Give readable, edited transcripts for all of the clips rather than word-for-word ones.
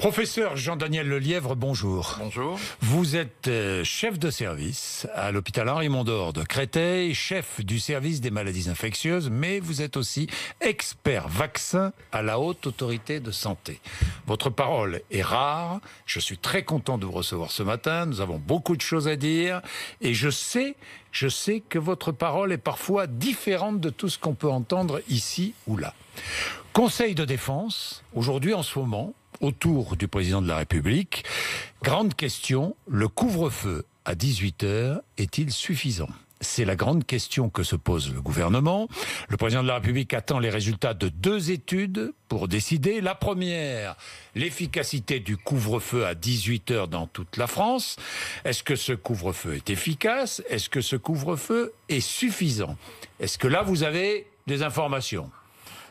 Professeur Jean-Daniel Lelièvre, bonjour. Bonjour. Vous êtes chef de service à l'hôpital Henri Mondor de Créteil, chef du service des maladies infectieuses, mais vous êtes aussi expert vaccin à la Haute Autorité de Santé. Votre parole est rare. Je suis très content de vous recevoir ce matin. Nous avons beaucoup de choses à dire et je sais que votre parole est parfois différente de tout ce qu'on peut entendre ici ou là. Conseil de défense, aujourd'hui en ce moment, autour du président de la République. Grande question, le couvre-feu à 18h est-il suffisant ? C'est la grande question que se pose le gouvernement. Le président de la République attend les résultats de 2 études pour décider. La première, l'efficacité du couvre-feu à 18h dans toute la France. Est-ce que ce couvre-feu est efficace ? Est-ce que ce couvre-feu est suffisant ? Est-ce que là, vous avez des informations ?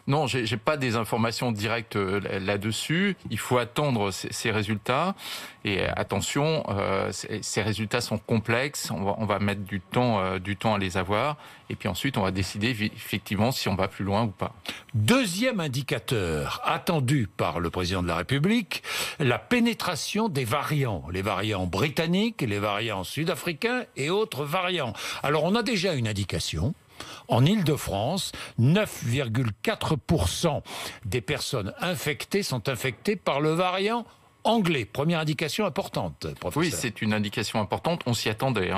Non, j'ai pas des informations directes là-dessus. Il faut attendre ces résultats. Et attention, ces résultats sont complexes. On va mettre du temps à les avoir. Et puis ensuite, on va décider effectivement si on va plus loin ou pas. Deuxième indicateur attendu par le président de la République, la pénétration des variants. Les variants britanniques, les variants sud-africains et autres variants. Alors, on a déjà une indication. En Île-de-France, 9,4% des personnes infectées sont infectées par le variant anglais. Première indication importante, professeur. Oui, c'est une indication importante. On s'y attendait.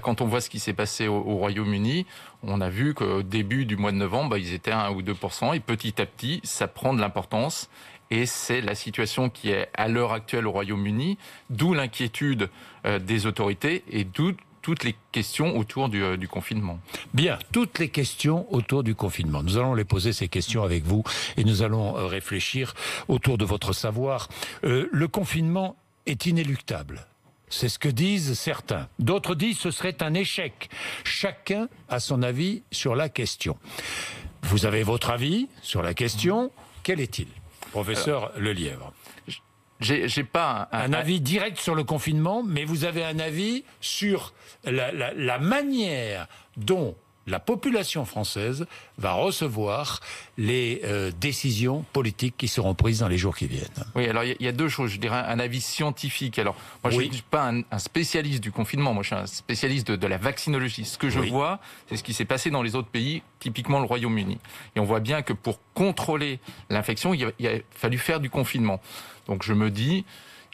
Quand on voit ce qui s'est passé au Royaume-Uni, on a vu qu'au début du mois de novembre, ils étaient à 1 ou 2%. Et petit à petit, ça prend de l'importance. Et c'est la situation qui est à l'heure actuelle au Royaume-Uni, d'où l'inquiétude des autorités et d'où toutes les questions autour du confinement. Bien, toutes les questions autour du confinement. Nous allons les poser, ces questions, avec vous, et nous allons réfléchir autour de votre savoir. Le confinement est inéluctable. C'est ce que disent certains. D'autres disent que ce serait un échec. Chacun a son avis sur la question. Vous avez votre avis sur la question. Quel est-il, professeur Lelièvre ? J'ai pas un avis direct sur le confinement, mais vous avez un avis sur la manière dont la population française va recevoir les décisions politiques qui seront prises dans les jours qui viennent. Oui, alors il y a 2 choses. Je dirais un avis scientifique. Alors, moi, je ne suis pas un spécialiste du confinement. Moi, je suis un spécialiste de la vaccinologie. Ce que je vois, c'est ce qui s'est passé dans les autres pays, typiquement le Royaume-Uni. Et on voit bien que pour contrôler l'infection, il a fallu faire du confinement. Donc je me dis,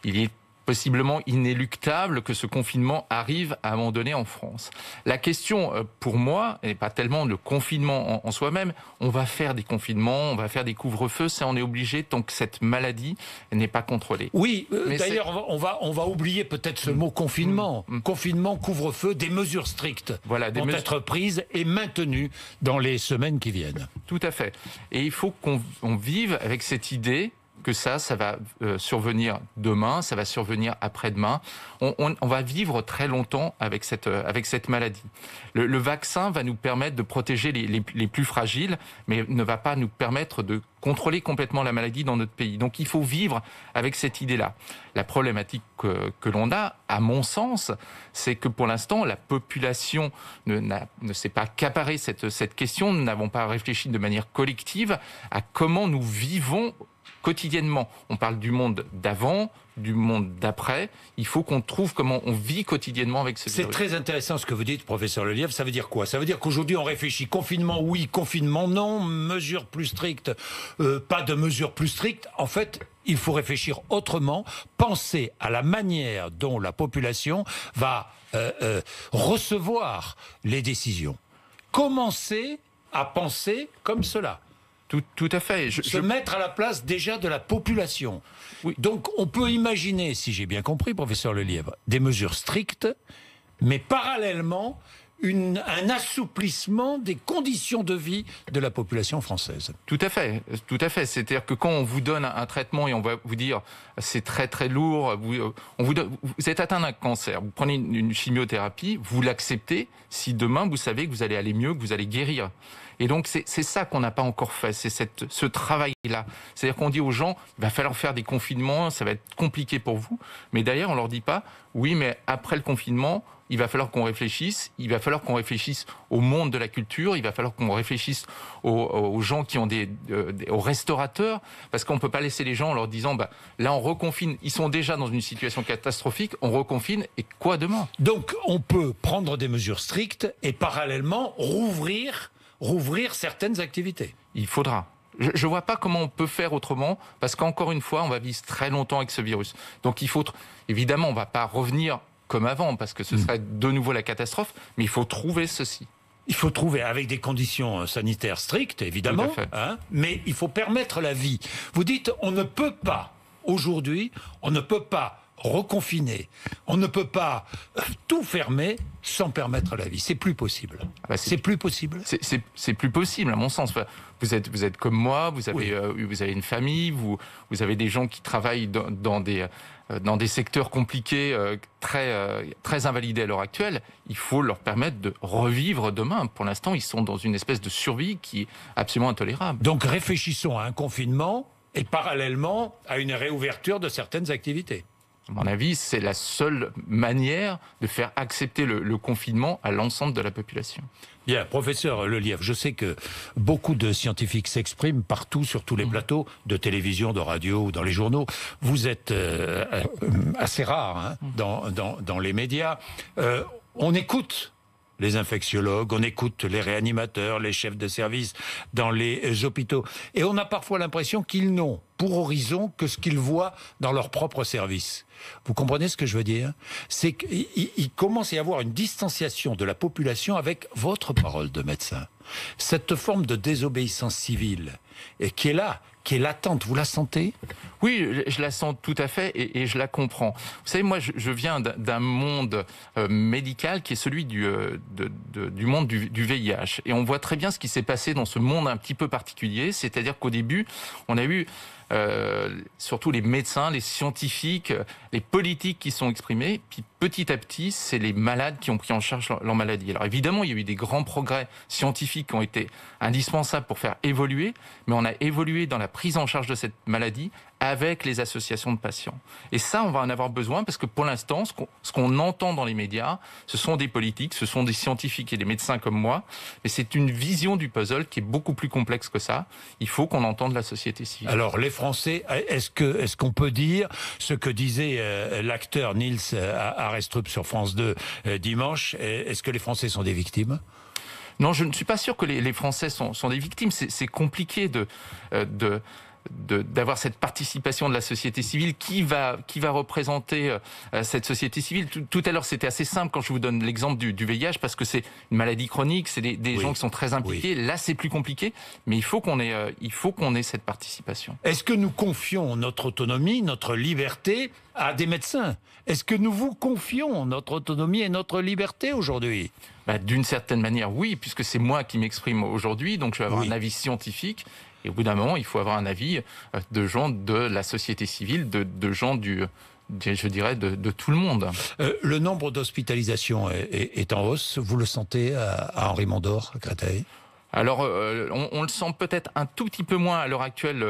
il est possiblement inéluctable que ce confinement arrive à un moment donné en France. La question, pour moi, n'est pas tellement le confinement en soi-même. On va faire des confinements, on va faire des couvre-feux, ça on est obligé tant que cette maladie n'est pas contrôlée. Oui, d'ailleurs, on va oublier peut-être ce mot confinement. Confinement, couvre-feu, des mesures strictes vont être prises et maintenues dans les semaines qui viennent. Tout à fait. Et il faut qu'on vive avec cette idée que ça va survenir demain, ça va survenir après-demain. On va vivre très longtemps avec cette maladie. Le vaccin va nous permettre de protéger les plus fragiles, mais ne va pas nous permettre de contrôler complètement la maladie dans notre pays. Donc il faut vivre avec cette idée-là. La problématique que l'on a, à mon sens, c'est que pour l'instant, la population ne s'est pas accaparée cette question. Nous n'avons pas réfléchi de manière collective à comment nous vivons quotidiennement. On parle du monde d'avant, du monde d'après. Il faut qu'on trouve comment on vit quotidiennement avec ce virus. C'est très intéressant ce que vous dites, professeur Lelièvre. Ça veut dire quoi ? Ça veut dire qu'aujourd'hui, on réfléchit confinement oui, confinement non, mesures plus strictes, pas de mesures plus strictes. En fait, il faut réfléchir autrement, penser à la manière dont la population va recevoir les décisions. Commencer à penser comme cela. Tout à fait. Se mettre à la place déjà de la population. Oui. Donc on peut imaginer, si j'ai bien compris, professeur Lelièvre, des mesures strictes, mais parallèlement un assouplissement des conditions de vie de la population française. Tout à fait. C'est-à-dire que quand on vous donne un traitement et on va vous dire c'est très très lourd, vous êtes atteint d'un cancer, vous prenez une chimiothérapie, vous l'acceptez si demain vous savez que vous allez aller mieux, que vous allez guérir. Et donc c'est ça qu'on n'a pas encore fait, c'est ce travail-là. C'est-à-dire qu'on dit aux gens, il va falloir faire des confinements, ça va être compliqué pour vous, mais d'ailleurs on leur dit pas, oui mais après le confinement, il va falloir qu'on réfléchisse. Il va falloir qu'on réfléchisse au monde de la culture. Il va falloir qu'on réfléchisse aux gens qui ont aux restaurateurs, parce qu'on peut pas laisser les gens en leur disant, là on reconfine. Ils sont déjà dans une situation catastrophique. On reconfine et quoi demain? Donc on peut prendre des mesures strictes et parallèlement rouvrir certaines activités. Il faudra. Je ne vois pas comment on peut faire autrement, parce qu'encore une fois, on va vivre très longtemps avec ce virus. Donc évidemment, on ne va pas revenir comme avant, parce que ce serait de nouveau la catastrophe, mais il faut trouver ceci. Il faut trouver avec des conditions sanitaires strictes, évidemment, mais il faut permettre la vie. Vous dites, on ne peut pas, aujourd'hui, on ne peut pas reconfiner, on ne peut pas tout fermer sans permettre la vie. C'est plus possible. C'est plus possible. C'est plus possible, à mon sens. Enfin, vous êtes comme moi, vous avez une famille, vous avez des gens qui travaillent dans des secteurs compliqués, très invalidés à l'heure actuelle. Il faut leur permettre de revivre demain. Pour l'instant, ils sont dans une espèce de survie qui est absolument intolérable. Donc réfléchissons à un confinement et parallèlement à une réouverture de certaines activités. À mon avis, c'est la seule manière de faire accepter le confinement à l'ensemble de la population. Bien, professeur Lelièvre, je sais que beaucoup de scientifiques s'expriment partout, sur tous les plateaux de télévision, de radio ou dans les journaux. Vous êtes assez rare dans les médias. On écoute les infectiologues, on écoute les réanimateurs, les chefs de service dans les hôpitaux. Et on a parfois l'impression qu'ils n'ont pour horizon que ce qu'ils voient dans leur propre service. Vous comprenez ce que je veux dire? C'est qu'il commence à y avoir une distanciation de la population avec votre parole de médecin. Cette forme de désobéissance civile qui est là, qui est latente, vous la sentez? Oui, je la sens tout à fait et je la comprends. Vous savez, moi, je viens d'un monde médical qui est celui du monde du VIH. Et on voit très bien ce qui s'est passé dans ce monde un petit peu particulier. C'est-à-dire qu'au début, on a eu surtout les médecins, les scientifiques, les politiques qui sont exprimés. Puis petit à petit, c'est les malades qui ont pris en charge leur maladie. Alors évidemment, il y a eu des grands progrès scientifiques qui ont été indispensables pour faire évoluer, mais on a évolué dans la prise en charge de cette maladie avec les associations de patients. Et ça, on va en avoir besoin parce que pour l'instant, ce qu'on entend dans les médias, ce sont des politiques, ce sont des scientifiques et des médecins comme moi, mais c'est une vision du puzzle qui est beaucoup plus complexe que ça. Il faut qu'on entende la société civile. Alors, les Français, est-ce qu'on peut dire ce que disait l'acteur Niels Arestrup sur France 2 dimanche? Est-ce que les Français sont des victimes? Non, je ne suis pas sûr que les Français sont des victimes. C'est compliqué d'avoir cette participation de la société civile. Qui va représenter cette société civile? Tout à l'heure, c'était assez simple quand je vous donne l'exemple du VIH, parce que c'est une maladie chronique, c'est des gens qui sont très impliqués. Oui. Là, c'est plus compliqué, mais il faut qu'on ait cette participation. Est-ce que nous confions notre autonomie, notre liberté à des médecins? Est-ce que nous vous confions notre autonomie et notre liberté aujourd'hui? D'une certaine manière, oui, puisque c'est moi qui m'exprime aujourd'hui, donc je vais avoir un avis scientifique. Et au bout d'un moment, il faut avoir un avis de gens de la société civile, de gens je dirais, de tout le monde. Le nombre d'hospitalisations est en hausse. Vous le sentez à Henri-Mondor, à Créteil? Alors, on le sent peut-être un tout petit peu moins à l'heure actuelle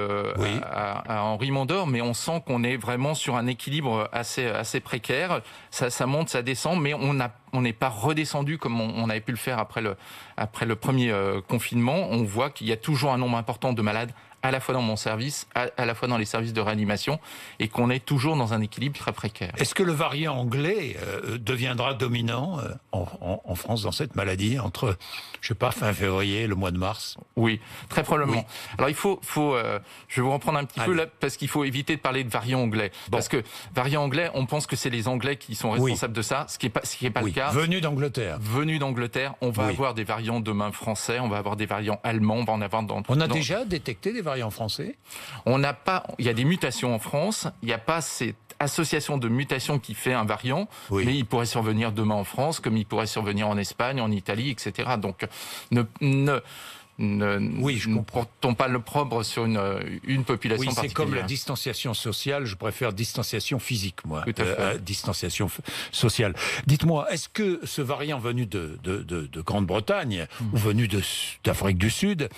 à Henri-Mondor, mais on sent qu'on est vraiment sur un équilibre assez précaire. Ça monte, ça descend, mais on n'est pas redescendu comme on avait pu le faire après le premier confinement. On voit qu'il y a toujours un nombre important de malades, à la fois dans mon service, à la fois dans les services de réanimation, et qu'on est toujours dans un équilibre très précaire. Est-ce que le variant anglais deviendra dominant en France dans cette maladie entre, je sais pas, fin février, le mois de mars? Oui, très probablement. Oui. Alors il faut je vais vous reprendre un petit peu là, parce qu'il faut éviter de parler de variant anglais. Bon. Parce que variant anglais, on pense que c'est les Anglais qui sont responsables de ça, ce qui est pas le cas. Venu d'Angleterre. On va avoir des variants demain français, on va avoir des variants allemands, on va en avoir On a déjà détecté des variants français? Il y a des mutations en France, il n'y a pas cette association de mutations qui fait un variant, mais il pourrait survenir demain en France, comme il pourrait survenir en Espagne, en Italie, etc. Donc, ne portons pas l'opprobre sur une population particulière. C'est comme la distanciation sociale, je préfère distanciation physique, moi. Tout à fait. Distanciation sociale. Dites-moi, est-ce que ce variant venu de Grande-Bretagne ou venu d'Afrique du Sud,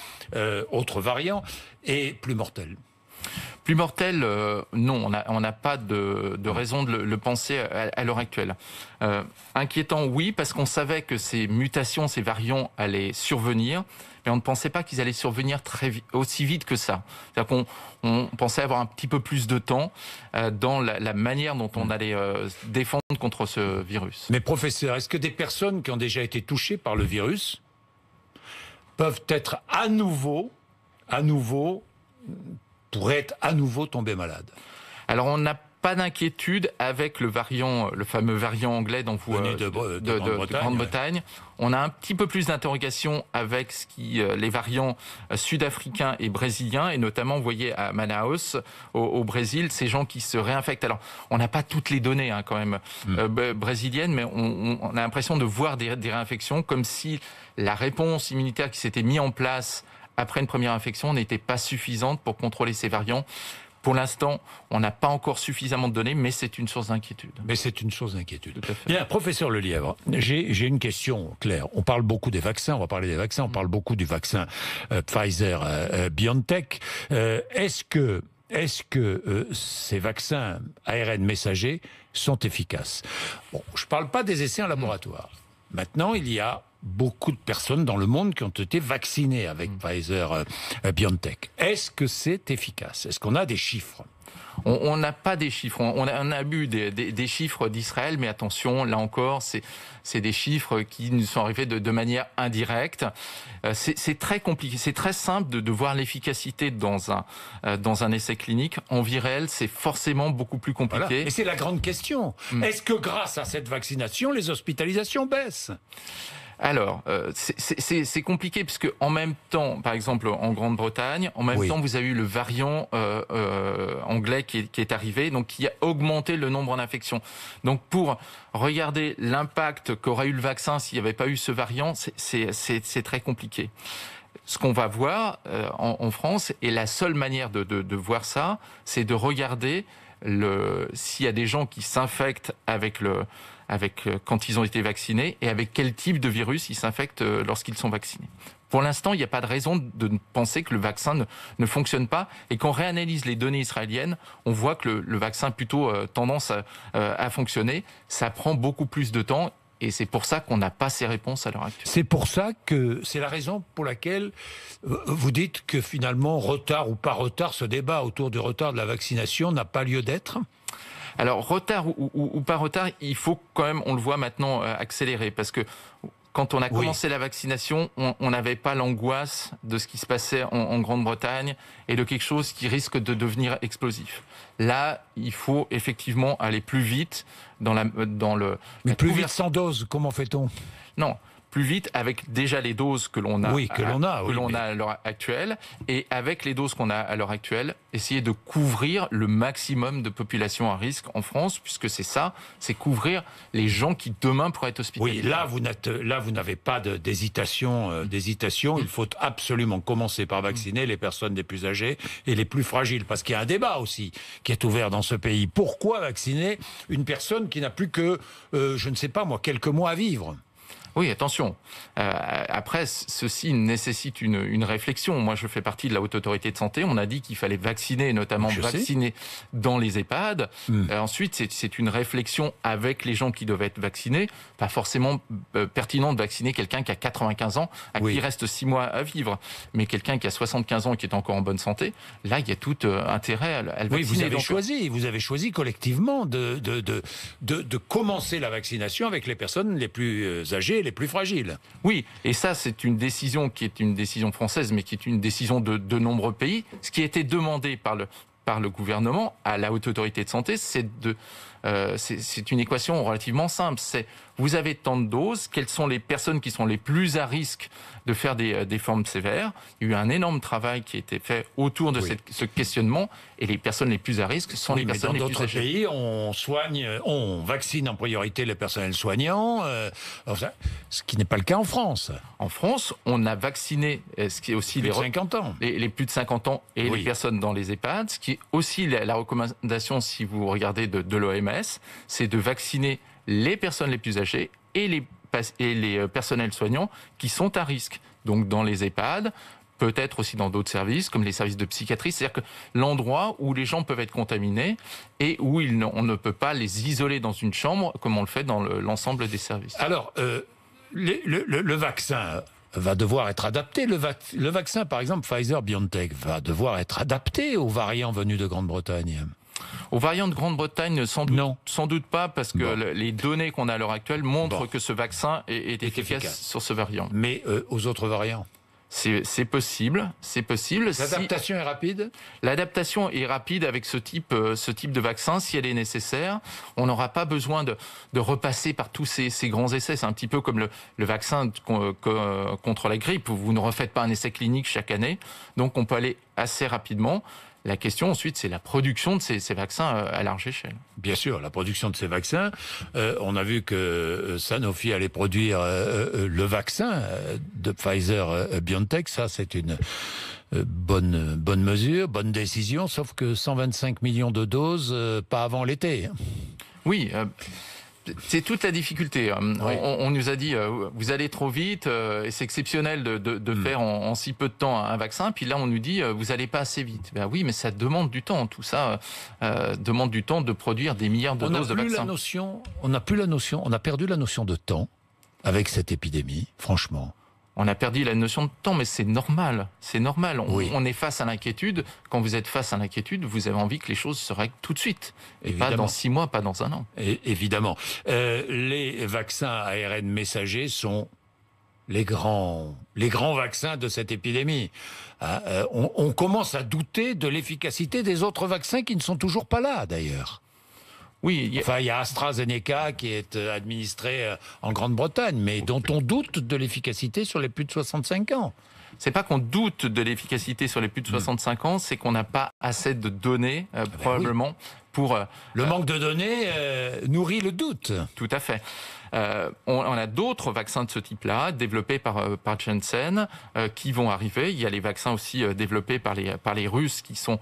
autre variant, est plus mortel? Plus mortel, non, on n'a pas de raison de le penser à l'heure actuelle. Inquiétant, oui, parce qu'on savait que ces mutations, ces variants allaient survenir, mais on ne pensait pas qu'ils allaient survenir aussi vite que ça. C'est-à-dire qu'on pensait avoir un petit peu plus de temps dans la manière dont on allait défendre contre ce virus. Mais professeur, est-ce que des personnes qui ont déjà été touchées par le virus peuvent être à nouveau pourraient à nouveau tomber malades? Alors on n'a pas d'inquiétude avec le fameux variant anglais dont vous Venu de Grande-Bretagne. On a un petit peu plus d'interrogations avec les variants sud-africains et brésiliens, et notamment, vous voyez, à Manaus, au Brésil, ces gens qui se réinfectent. Alors, on n'a pas toutes les données quand même brésiliennes, mais on a l'impression de voir des réinfections, comme si la réponse immunitaire qui s'était mise en place après une première infection n'était pas suffisante pour contrôler ces variants. Pour l'instant, on n'a pas encore suffisamment de données, mais c'est une source d'inquiétude. Mais c'est une source d'inquiétude. Tout à fait. Bien, professeur Lelièvre, j'ai une question claire. On parle beaucoup des vaccins, on va parler des vaccins, on parle beaucoup du vaccin Pfizer-BioNTech. Est-ce que ces vaccins ARN messagers sont efficaces? Bon, je ne parle pas des essais en laboratoire. Maintenant, il y a beaucoup de personnes dans le monde qui ont été vaccinées avec Pfizer-BioNTech. Est-ce que c'est efficace? Est-ce qu'on a des chiffres? On n'a pas des chiffres. On a eu des chiffres d'Israël, mais attention, là encore, c'est des chiffres qui nous sont arrivés de manière indirecte. C'est très compliqué. C'est très simple de voir l'efficacité dans un essai clinique. En vie réelle, c'est forcément beaucoup plus compliqué. Voilà. Et c'est la grande question. Est-ce que grâce à cette vaccination, les hospitalisations baissent? Alors, c'est compliqué puisque en même temps, par exemple en Grande-Bretagne, en même temps vous avez eu le variant anglais qui est arrivé, donc qui a augmenté le nombre d'infections. Donc pour regarder l'impact qu'aurait eu le vaccin s'il n'y avait pas eu ce variant, c'est très compliqué. Ce qu'on va voir en France, et la seule manière de voir ça, c'est de regarder s'il y a des gens qui s'infectent quand ils ont été vaccinés et avec quel type de virus ils s'infectent lorsqu'ils sont vaccinés. Pour l'instant, il n'y a pas de raison de penser que le vaccin ne fonctionne pas, et quand on réanalyse les données israéliennes, on voit que le vaccin a plutôt tendance à fonctionner. Ça prend beaucoup plus de temps. Et c'est pour ça qu'on n'a pas ces réponses à l'heure actuelle. C'est pour ça que c'est la raison pour laquelle vous dites que finalement, retard ou pas retard, ce débat autour du retard de la vaccination n'a pas lieu d'être? Alors, retard ou pas retard, il faut quand même, on le voit maintenant, accélérer. Parce que quand on a commencé la vaccination, on n'avait pas l'angoisse de ce qui se passait en Grande-Bretagne et de quelque chose qui risque de devenir explosif. Là, il faut effectivement aller plus vite Mais plus vite sans dose, comment fait-on? Non. Plus vite avec déjà les doses que l'on a, à l'heure actuelle, et avec les doses qu'on a à l'heure actuelle, essayer de couvrir le maximum de populations à risque en France, puisque c'est couvrir les gens qui demain pourraient être hospitalisés. Oui, là vous n'avez pas d'hésitation. Il faut absolument commencer par vacciner les personnes les plus âgées et les plus fragiles, parce qu'il y a un débat aussi qui est ouvert dans ce pays. Pourquoi vacciner une personne qui n'a plus que, je ne sais pas moi, quelques mois à vivre? Oui, attention. Après, ceci nécessite une réflexion. Moi, je fais partie de la Haute Autorité de Santé. On a dit qu'il fallait vacciner, notamment vacciner dans les EHPAD. Ensuite, c'est une réflexion avec les gens qui doivent être vaccinés. Pas forcément pertinent de vacciner quelqu'un qui a 95 ans, à qui il reste 6 mois à vivre. Mais quelqu'un qui a 75 ans et qui est encore en bonne santé, là, il y a tout intérêt à le vacciner. Oui, vous avez choisi collectivement de commencer la vaccination avec les personnes les plus âgées, les plus fragiles. Oui, et ça, c'est une décision qui est une décision française, mais qui est une décision de nombreux pays. Ce qui a été demandé par le gouvernement à la Haute Autorité de Santé, c'est une équation relativement simple. C'est vous avez tant de doses, quelles sont les personnes qui sont les plus à risque de faire des formes sévères. Il y a eu un énorme travail qui a été fait autour de ce questionnement, et les personnes les plus à risque sont les personnes les plus âgées. Dans d'autres pays, on vaccine en priorité les personnels soignants, ce qui n'est pas le cas en France. En France, on a vacciné ce qui est aussi les 50 ans. Les plus de 50 ans et les personnes dans les EHPAD, ce qui est aussi la recommandation, si vous regardez, de l'OMS, c'est de vacciner les personnes les plus âgées et les personnels soignants qui sont à risque. Donc dans les EHPAD, peut-être aussi dans d'autres services, comme les services de psychiatrie. C'est-à-dire que l'endroit où les gens peuvent être contaminés et où on ne peut pas les isoler dans une chambre, comme on le fait dans l'ensemble des services. Alors, le vaccin va devoir être adapté. Le vaccin, par exemple, Pfizer-BioNTech, va devoir être adapté aux variants venus de Grande-Bretagne. Aux variants de Grande-Bretagne, sans doute pas, parce que les données qu'on a à l'heure actuelle montrent que ce vaccin est efficace sur ce variant. Mais aux autres variants? C'est possible. L'adaptation est rapide? L'adaptation est rapide avec ce type de vaccin, si elle est nécessaire. On n'aura pas besoin de repasser par tous ces grands essais. C'est un petit peu comme le vaccin contre la grippe. Vous ne refaites pas un essai clinique chaque année. Donc on peut aller assez rapidement. La question ensuite, c'est la production de ces vaccins à large échelle. Bien sûr, la production de ces vaccins. On a vu que Sanofi allait produire le vaccin de Pfizer-BioNTech. Ça, c'est une bonne mesure, bonne décision, sauf que 125 millions de doses, pas avant l'été. Oui, c'est toute la difficulté. Oui. On nous a dit, vous allez trop vite, et c'est exceptionnel de faire en si peu de temps un vaccin. Puis là, on nous dit, vous n'allez pas assez vite. Ben oui, mais ça demande du temps. Tout ça demande du temps de produire des milliards de doses de vaccins. On a perdu la notion de temps avec cette épidémie, franchement. On a perdu la notion de temps, mais c'est normal. C'est normal. Oui. On est face à l'inquiétude. Quand vous êtes face à l'inquiétude, vous avez envie que les choses se règlent tout de suite. Et Évidemment. pas dans 6 mois, pas dans 1 an. Évidemment. Les vaccins ARN messagers sont les grands vaccins de cette épidémie. On commence à douter de l'efficacité des autres vaccins qui ne sont toujours pas là, d'ailleurs. Oui, il y a AstraZeneca qui est administré en Grande-Bretagne, mais dont on doute de l'efficacité sur les plus de 65 ans. C'est pas qu'on doute de l'efficacité sur les plus de 65 ans, c'est qu'on n'a pas assez de données, probablement, pour... Le manque de données nourrit le doute. Tout à fait. On a d'autres vaccins de ce type-là, développés par Janssen, qui vont arriver. Il y a les vaccins aussi développés par les Russes, qui sont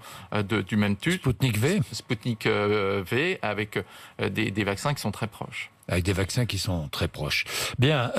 du même type. Sputnik V. Sputnik V, avec des vaccins qui sont très proches. Avec des vaccins qui sont très proches. Bien,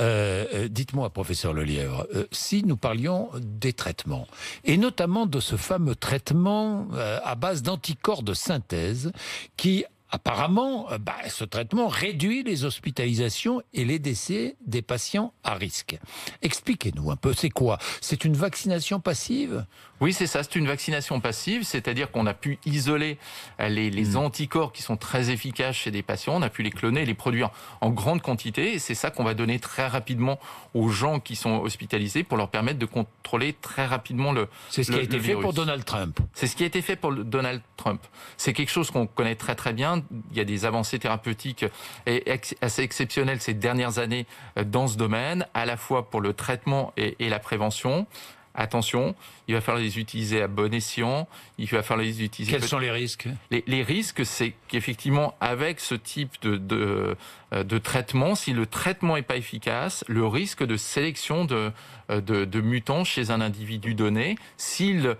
dites-moi, professeur Lelièvre, si nous parlions des traitements, et notamment de ce fameux traitement à base d'anticorps de synthèse qui... Apparemment, ce traitement réduit les hospitalisations et les décès des patients à risque. Expliquez-nous un peu, c'est quoi? C'est une vaccination passive? Oui, c'est ça, c'est une vaccination passive, c'est-à-dire qu'on a pu isoler les anticorps qui sont très efficaces chez des patients, on a pu les cloner, les produire en grande quantité, et c'est ça qu'on va donner très rapidement aux gens qui sont hospitalisés pour leur permettre de contrôler très rapidement le virus. C'est ce qui a été fait pour Donald Trump. C'est ce qui a été fait pour Donald Trump. C'est quelque chose qu'on connaît très très bien. Il y a des avancées thérapeutiques assez exceptionnelles ces dernières années dans ce domaine, à la fois pour le traitement et la prévention. Attention, il va falloir les utiliser à bon escient. Il va falloir les utiliser. Quels sont les risques? Les risques, c'est qu'effectivement, avec ce type de traitement, si le traitement n'est pas efficace, le risque de sélection de mutants chez un individu donné, s'il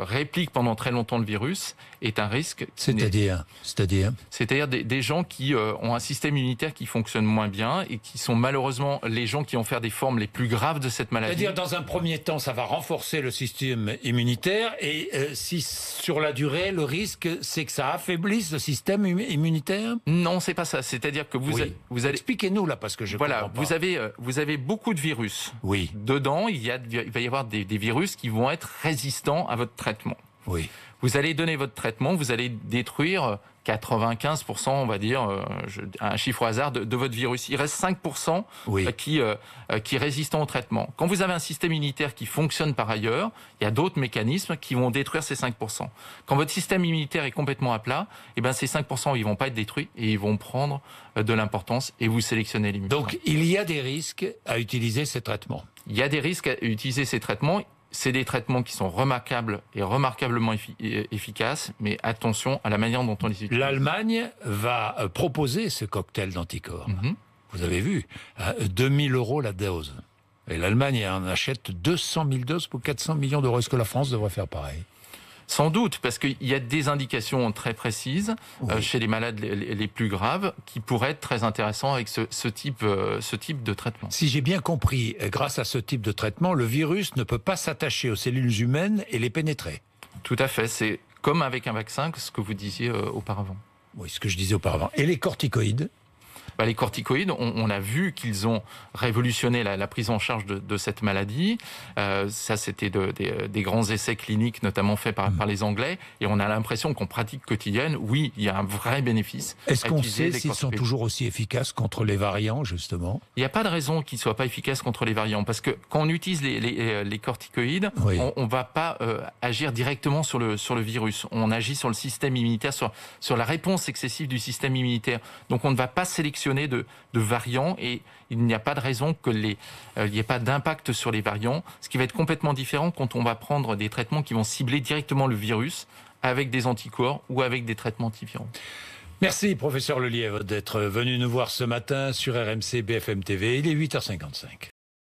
réplique pendant très longtemps le virus, est un risque. C'est-à-dire des gens qui ont un système immunitaire qui fonctionne moins bien et qui sont malheureusement les gens qui vont faire des formes les plus graves de cette maladie. C'est-à-dire, dans un premier temps, ça va renforcer le système immunitaire et si sur la durée, le risque, c'est que ça affaiblisse le système immunitaire? Non, c'est pas ça. C'est-à-dire que vous allez... Expliquez-nous là, parce que je comprends pas. Vous avez beaucoup de virus. Oui. Dedans, il va y avoir des virus qui vont être résistants à votre traitement. Oui. Vous allez donner votre traitement, vous allez détruire 95%, on va dire, un chiffre au hasard, de votre virus. Il reste 5% qui est résistant au traitement. Quand vous avez un système immunitaire qui fonctionne par ailleurs, il y a d'autres mécanismes qui vont détruire ces 5%. Quand votre système immunitaire est complètement à plat, ces 5%, ils vont pas être détruits et ils vont prendre de l'importance et vous sélectionnez les mutants. Donc, il y a des risques à utiliser ces traitements. Il y a des risques à utiliser ces traitements. C'est des traitements qui sont remarquables et remarquablement efficaces, mais attention à la manière dont on les utilise. L'Allemagne va proposer ce cocktail d'anticorps. Vous avez vu, 2 000 € la dose. Et l'Allemagne en achète 200 000 doses pour 400 millions d'euros. Est-ce que la France devrait faire pareil? Sans doute, parce qu'il y a des indications très précises chez les malades les plus graves qui pourraient être très intéressants avec ce type de traitement. Si j'ai bien compris, grâce à ce type de traitement, le virus ne peut pas s'attacher aux cellules humaines et les pénétrer. Tout à fait, c'est comme avec un vaccin, ce que vous disiez auparavant. Oui, ce que je disais auparavant. Et les corticoïdes ? Les corticoïdes, on a vu qu'ils ont révolutionné la prise en charge de cette maladie. Ça, c'était des grands essais cliniques, notamment faits par les Anglais. Et on a l'impression qu'en pratique quotidienne, oui, il y a un vrai bénéfice. Est-ce qu'on sait s'ils sont toujours aussi efficaces contre les variants, justement ? Il n'y a pas de raison qu'ils ne soient pas efficaces contre les variants. Parce que quand on utilise les corticoïdes, on ne va pas agir directement sur le virus. On agit sur le système immunitaire, sur la réponse excessive du système immunitaire. Donc on ne va pas sélectionner de variants et il n'y a pas de raison qu'il n'y ait pas d'impact sur les variants, ce qui va être complètement différent quand on va prendre des traitements qui vont cibler directement le virus avec des anticorps ou avec des traitements antiviraux. Merci, professeur Lelièvre, d'être venu nous voir ce matin sur RMC BFM TV. Il est 8h55.